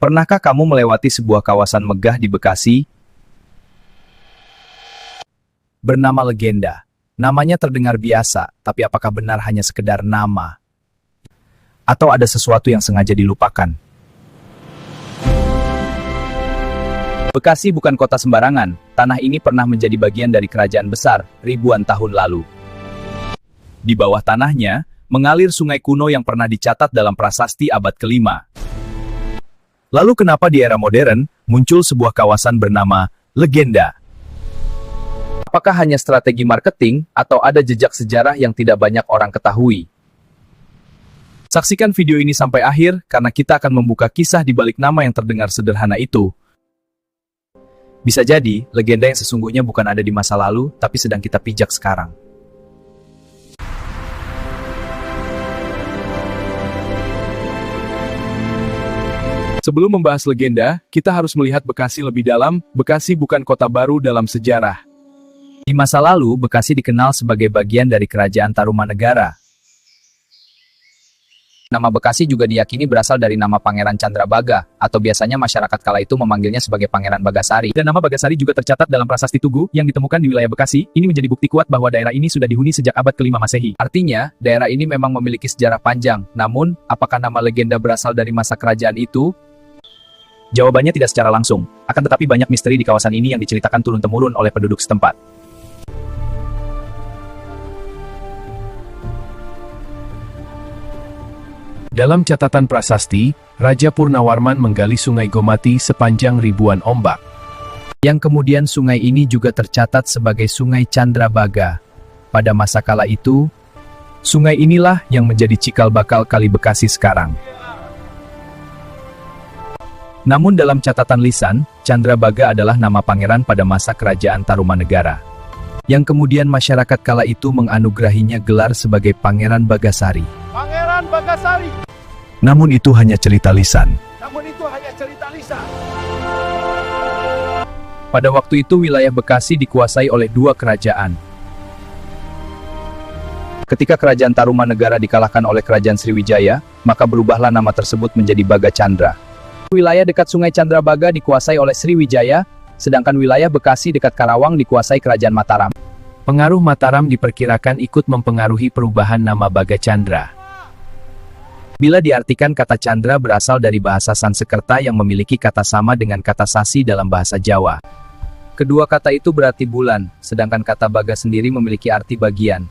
Pernahkah kamu melewati sebuah kawasan megah di Bekasi? Bernama Legenda. Namanya terdengar biasa, tapi apakah benar hanya sekedar nama? Atau ada sesuatu yang sengaja dilupakan? Bekasi bukan kota sembarangan. Tanah ini pernah menjadi bagian dari kerajaan besar ribuan tahun lalu. Di bawah tanahnya, mengalir sungai kuno yang pernah dicatat dalam prasasti abad ke-5. Lalu kenapa di era modern, muncul sebuah kawasan bernama Legenda? Apakah hanya strategi marketing, atau ada jejak sejarah yang tidak banyak orang ketahui? Saksikan video ini sampai akhir, karena kita akan membuka kisah di balik nama yang terdengar sederhana itu. Bisa jadi, legenda yang sesungguhnya bukan ada di masa lalu, tapi sedang kita pijak sekarang. Sebelum membahas legenda, kita harus melihat Bekasi lebih dalam. Bekasi bukan kota baru dalam sejarah. Di masa lalu, Bekasi dikenal sebagai bagian dari Kerajaan Tarumanegara. Nama Bekasi juga diyakini berasal dari nama Pangeran Candrabaga, atau biasanya masyarakat kala itu memanggilnya sebagai Pangeran Bagasari. Dan nama Bagasari juga tercatat dalam prasasti Tugu yang ditemukan di wilayah Bekasi. Ini menjadi bukti kuat bahwa daerah ini sudah dihuni sejak abad ke-5 Masehi. Artinya, daerah ini memang memiliki sejarah panjang. Namun, apakah nama legenda berasal dari masa kerajaan itu? Jawabannya tidak secara langsung, akan tetapi banyak misteri di kawasan ini yang diceritakan turun-temurun oleh penduduk setempat. Dalam catatan prasasti, Raja Purnawarman menggali Sungai Gomati sepanjang ribuan ombak. Yang kemudian sungai ini juga tercatat sebagai Sungai Candrabaga. Pada masa kala itu, sungai inilah yang menjadi cikal bakal Kali Bekasi sekarang. Namun dalam catatan lisan, Candrabaga adalah nama pangeran pada masa kerajaan Tarumanegara. Yang kemudian masyarakat kala itu menganugerahinya gelar sebagai Pangeran Bagasari. Pangeran Bagasari! Namun itu hanya cerita lisan. Pada waktu itu wilayah Bekasi dikuasai oleh dua kerajaan. Ketika kerajaan Tarumanegara dikalahkan oleh kerajaan Sriwijaya, maka berubahlah nama tersebut menjadi Bagacandra. Wilayah dekat Sungai Candrabaga dikuasai oleh Sriwijaya, sedangkan wilayah Bekasi dekat Karawang dikuasai kerajaan Mataram. Pengaruh Mataram diperkirakan ikut mempengaruhi perubahan nama Bagacandra. Bila diartikan, kata Candra berasal dari bahasa Sansekerta yang memiliki kata sama dengan kata Sasi dalam bahasa Jawa. Kedua kata itu berarti bulan, sedangkan kata Baga sendiri memiliki arti bagian.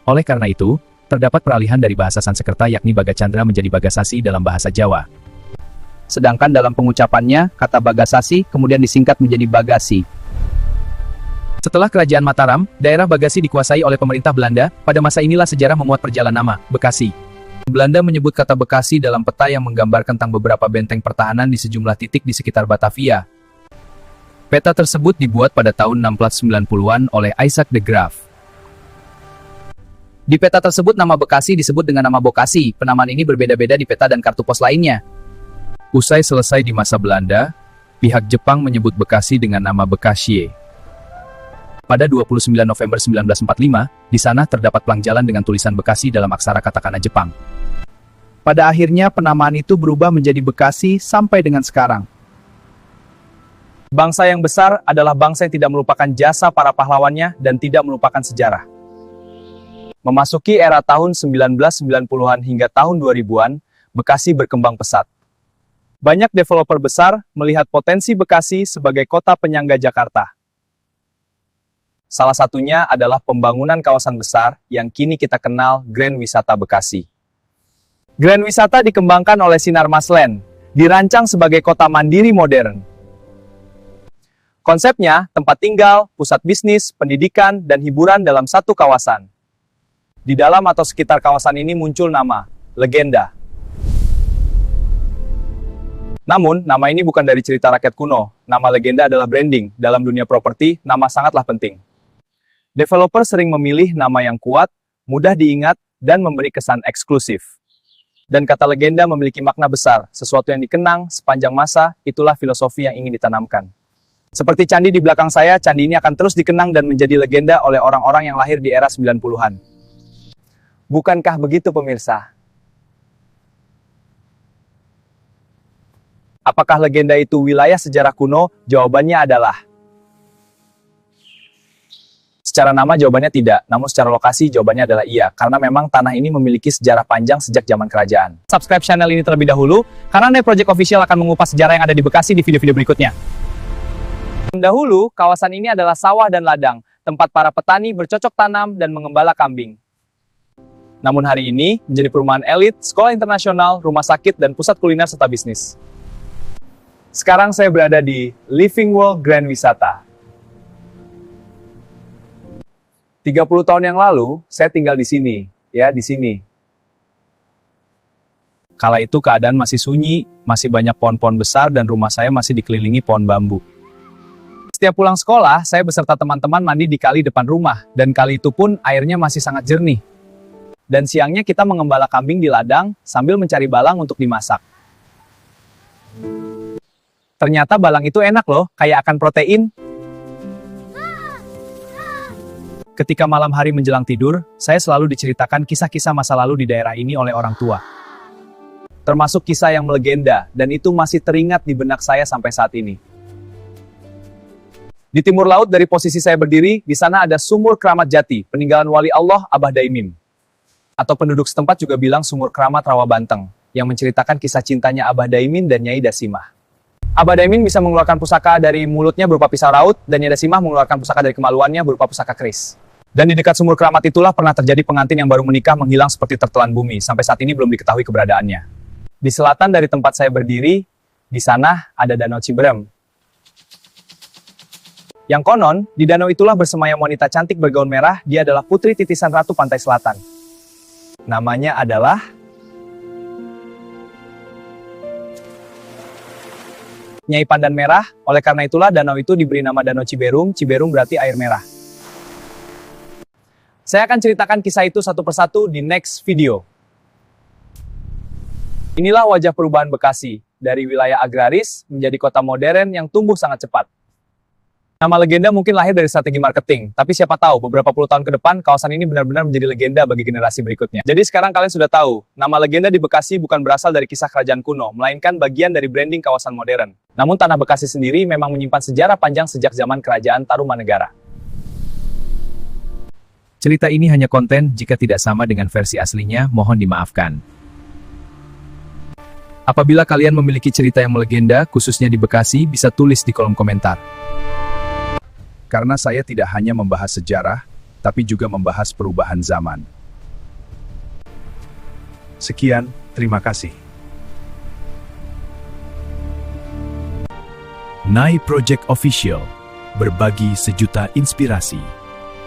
Oleh karena itu, terdapat peralihan dari bahasa Sansekerta yakni Bagacandra menjadi Bagasasi dalam bahasa Jawa. Sedangkan dalam pengucapannya, kata Bagasasi kemudian disingkat menjadi Bagasi. Setelah kerajaan Mataram, daerah Bagasi dikuasai oleh pemerintah Belanda. Pada masa inilah sejarah memuat perjalanan nama Bekasi. Belanda menyebut kata Bekasi dalam peta yang menggambarkan tentang beberapa benteng pertahanan di sejumlah titik di sekitar Batavia. Peta tersebut dibuat pada tahun 1690-an oleh Isaac de Graaf. Di peta tersebut nama Bekasi disebut dengan nama Bokasi. Penamaan ini berbeda-beda di peta dan kartu pos lainnya. Usai selesai di masa Belanda, pihak Jepang menyebut Bekasi dengan nama Bekasye. Pada 29 November 1945, di sana terdapat plang jalan dengan tulisan Bekasi dalam aksara katakana Jepang. Pada akhirnya penamaan itu berubah menjadi Bekasi sampai dengan sekarang. Bangsa yang besar adalah bangsa yang tidak melupakan jasa para pahlawannya dan tidak melupakan sejarah. Memasuki era tahun 1990-an hingga tahun 2000-an, Bekasi berkembang pesat. Banyak developer besar melihat potensi Bekasi sebagai kota penyangga Jakarta. Salah satunya adalah pembangunan kawasan besar yang kini kita kenal Grand Wisata Bekasi. Grand Wisata dikembangkan oleh Sinarmas Land, dirancang sebagai kota mandiri modern. Konsepnya, tempat tinggal, pusat bisnis, pendidikan, dan hiburan dalam satu kawasan. Di dalam atau sekitar kawasan ini muncul nama Legenda. Namun, nama ini bukan dari cerita rakyat kuno. Nama Legenda adalah branding. Dalam dunia properti, nama sangatlah penting. Developer sering memilih nama yang kuat, mudah diingat, dan memberi kesan eksklusif. Dan kata legenda memiliki makna besar, sesuatu yang dikenang sepanjang masa, itulah filosofi yang ingin ditanamkan. Seperti candi di belakang saya, candi ini akan terus dikenang dan menjadi legenda oleh orang-orang yang lahir di era 90-an. Bukankah begitu pemirsa? Apakah legenda itu wilayah sejarah kuno? Jawabannya adalah secara nama jawabannya tidak, namun secara lokasi jawabannya adalah iya, karena memang tanah ini memiliki sejarah panjang sejak zaman kerajaan. Subscribe channel ini terlebih dahulu, karena Nai Project Official akan mengupas sejarah yang ada di Bekasi di video-video berikutnya. Dahulu, kawasan ini adalah sawah dan ladang, tempat para petani bercocok tanam dan mengembala kambing. Namun hari ini, menjadi perumahan elit, sekolah internasional, rumah sakit, dan pusat kuliner serta bisnis. Sekarang saya berada di Living World Grand Wisata. 30 tahun yang lalu, saya tinggal di sini, di sini. Kala itu keadaan masih sunyi, masih banyak pohon-pohon besar dan rumah saya masih dikelilingi pohon bambu. Setiap pulang sekolah, saya beserta teman-teman mandi di kali depan rumah, dan kali itu pun airnya masih sangat jernih. Dan siangnya kita mengembala kambing di ladang, sambil mencari balang untuk dimasak. Ternyata balang itu enak loh, kayak akan protein. Ketika malam hari menjelang tidur, saya selalu diceritakan kisah-kisah masa lalu di daerah ini oleh orang tua. Termasuk kisah yang melegenda, dan itu masih teringat di benak saya sampai saat ini. Di timur laut dari posisi saya berdiri, di sana ada Sumur Keramat Jati, peninggalan wali Allah Abah Daimim. Atau penduduk setempat juga bilang Sumur Keramat Rawa Banteng, yang menceritakan kisah cintanya Abah Daimin dan Nyai Dasimah. Abah Daimin bisa mengeluarkan pusaka dari mulutnya berupa pisau raut, dan Nyai Dasimah mengeluarkan pusaka dari kemaluannya berupa pusaka keris. Dan di dekat Sumur Keramat itulah pernah terjadi pengantin yang baru menikah menghilang seperti tertelan bumi, sampai saat ini belum diketahui keberadaannya. Di selatan dari tempat saya berdiri, di sana ada Danau Ciberem. Yang konon, di danau itulah bersemayam wanita cantik bergaun merah, dia adalah putri titisan Ratu Pantai Selatan. Namanya adalah Nyai Pandan Merah, oleh karena itulah danau itu diberi nama Danau Ciberem, Ciberem berarti air merah. Saya akan ceritakan kisah itu satu persatu di next video. Inilah wajah perubahan Bekasi, dari wilayah agraris menjadi kota modern yang tumbuh sangat cepat. Nama legenda mungkin lahir dari strategi marketing, tapi siapa tahu beberapa puluh tahun ke depan kawasan ini benar-benar menjadi legenda bagi generasi berikutnya. Jadi sekarang kalian sudah tahu, nama legenda di Bekasi bukan berasal dari kisah kerajaan kuno, melainkan bagian dari branding kawasan modern. Namun tanah Bekasi sendiri memang menyimpan sejarah panjang sejak zaman kerajaan Tarumanegara. Cerita ini hanya konten, jika tidak sama dengan versi aslinya, mohon dimaafkan. Apabila kalian memiliki cerita yang melegenda, khususnya di Bekasi, bisa tulis di kolom komentar. Karena saya tidak hanya membahas sejarah, tapi juga membahas perubahan zaman. Sekian, terima kasih. Nai Project Official, berbagi sejuta inspirasi.